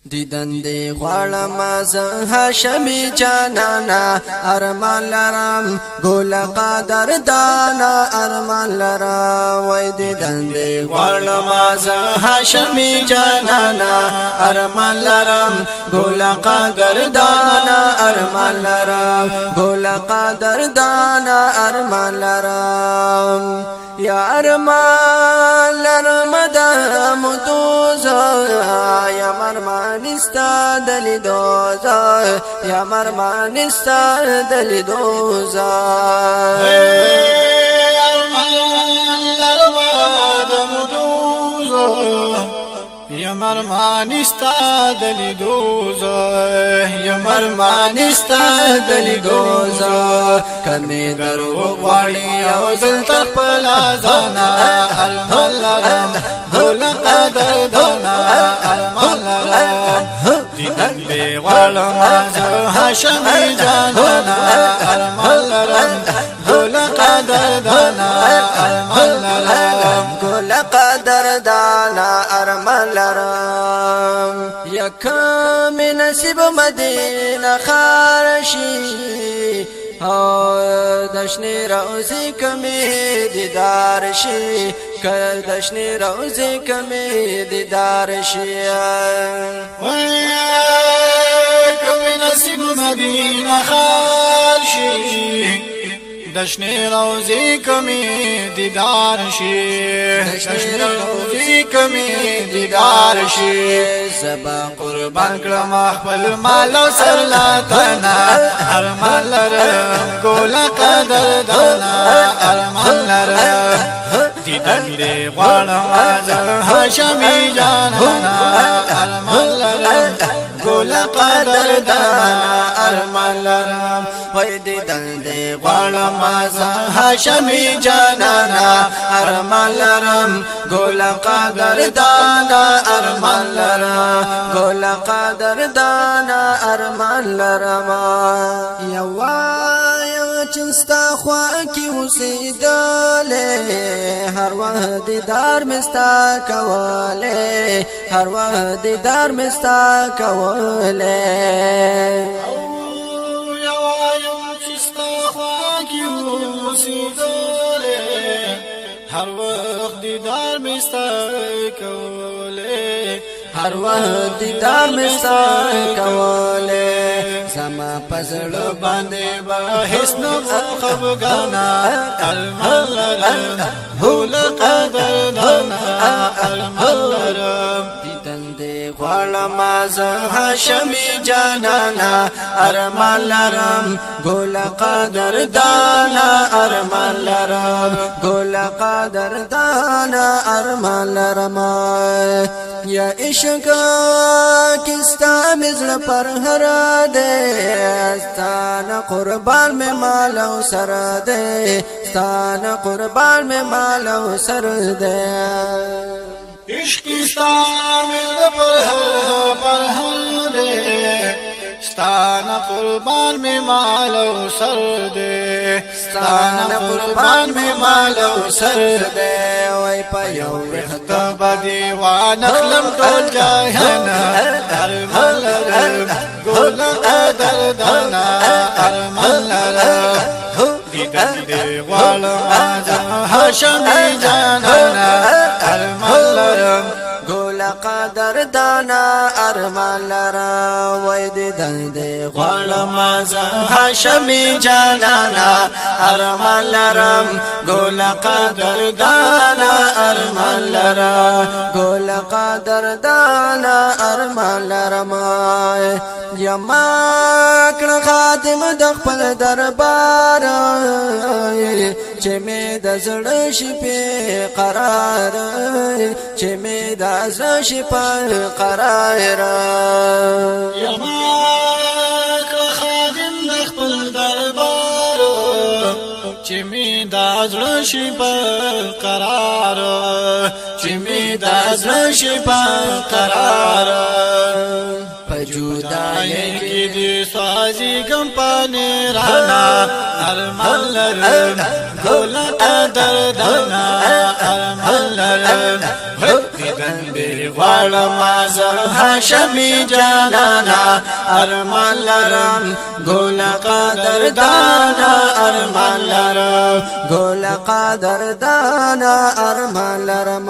دیدن دی خوالما زه هاشمی جانانا ارمان لرم گل قدر دانا ارمان لرم وای دیدن دی خوالما زه هاشمی جانانا ارمان لرم گل قدر دانا ارمان لرم گل قدر دانا ارمان لرم یا ارمان لرم دا مدوزا یا مرمان استادلی دوزا یا مرمان استادلی دوزا یا مرمان استادلی دوزا یا مرمان استادلی دوزا کمی درو غواړي او زل تخپل ازانا ارمان لرم گل قدر دانا ارمان لرم دیدن دی غواړم زه هاشمی جانانا ارمان لرم گل قدر دانا ارمان لرم گل قدر دانا ارمان لرم یکم نصیب مدینه خارشی دشنی روزی کمی دیدار شی دشنی روزی کمی دیدار شی کمی نصیب مدینه خارشی دشنی روزی کمی دیدار شی دشنی روزی کمی دیدار شی زبا قربان کلم خپل مال او سر لاتنا ارمان لرم گل قدر دانا ارمان لرم دیدن دی غواړم زه هاشمی جانانا ارمان لرم گل قدر دانا ارمان لرم وای دیدن دی غواړم زه هاشمی جانانا ارمان لرم گل قدر دانا ارمان لرم گل قدر دانا ارمان لرم یو چستا خوا کی اوسېدلې هر وخت دیدار مستا کوله هر وخت دیدار مستا کوله هر وقت دیدار مستا کوله هر وخت دیدار مستا کوله زما پزړه باندې با حسن خفګانا ارمان لرم گل قدر دانا ارمان لرم دیدن دی غواړم زه هاشمی جانانا ارمان لرم گل قدر دانا ارمان لرم گل قدر دانا ارمان لرم یا عشق کستا مزل پر هر دے ستان قربان میں مالو سر دے ستان قربان میں مالو سر دے عشق استعمل پر ہر دے ستانا قربان میں مالو سر دے ستانا قربان میں مالو سر دے وای پيو وخت بدی وانخلم ټول جهانا ارمان لرم گل قدر دانا ارمان لرم دیدن دی غواړم زه هاشمی جانانا ارمان لرم گل قدر دانا ارمان لرم وای دیدن دی غواړم زه هاشمی جانانا ارمان لرم گل قدر دانا ارمان لرم گل قدر دانا ارمان لرم یما کړه خادم د خپل دربار چې مې د زړه شي په قرار چې مې د زړه شي په قرار یما کړه خادم د خپل دربار چې مې د زړه شي په قرار چې مې د زړه شي په قرار جدائی کی دی سازی گم پانی رانا ارمان لرم گل قدر دانا ارمان لرم دندې غواړم زه هاشمي جانانا ارمان لرم ګل قدردانا ارمان لرم ګل قدردانا ارمان لرم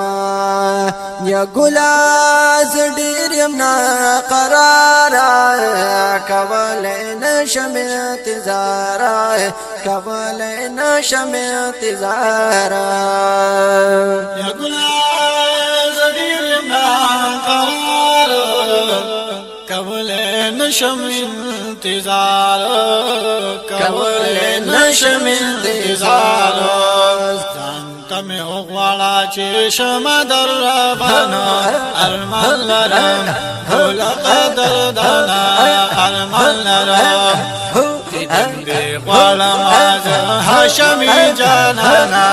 یا ګلاز ډېر یم نا قرار کولای نشم انتظار کولای نشم انتظار یا ګلاز ډېر یم نا قرار کولای نشم انتظار کولای نشم انتظار تم غواړه چې شمه در ربانا ارمان لرم ګل قدردانا ارمان لرم دندې غواړم زه هاشمي جانانا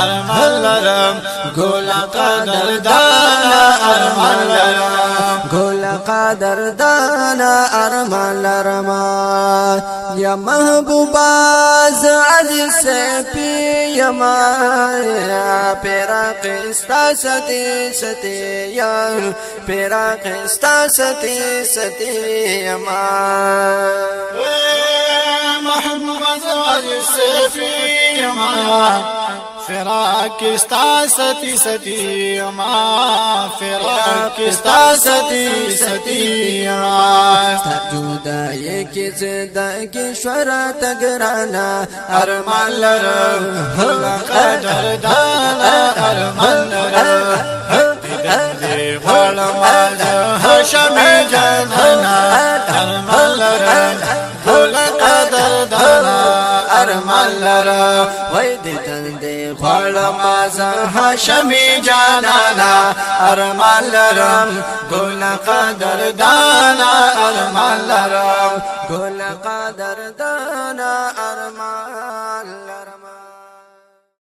ارمان لرم ګل قدردانا ارمان لرم ګل قدردانا ارمان لرم یا محبوبا ز عزیز سپی یما پیراق استا ستی ستی یا پیراق استا ستی ستی یما محبوبا ز عزیز سپی یما فراق استا ستی ستی ما فراق استا ستی ستی ما جدائی کی زندگی شورت گرانا ارمان لرم ګل قدردانا ارمان لرم دندې غواړم زه هاشمي جانانا ارمان لرم ګل قدردانا ارمان لرم وای دې تندې غواړم زه هاشمي جانانا ارمان لرم ګل قدردانا ارمان لرم ګل قدردانا ارمان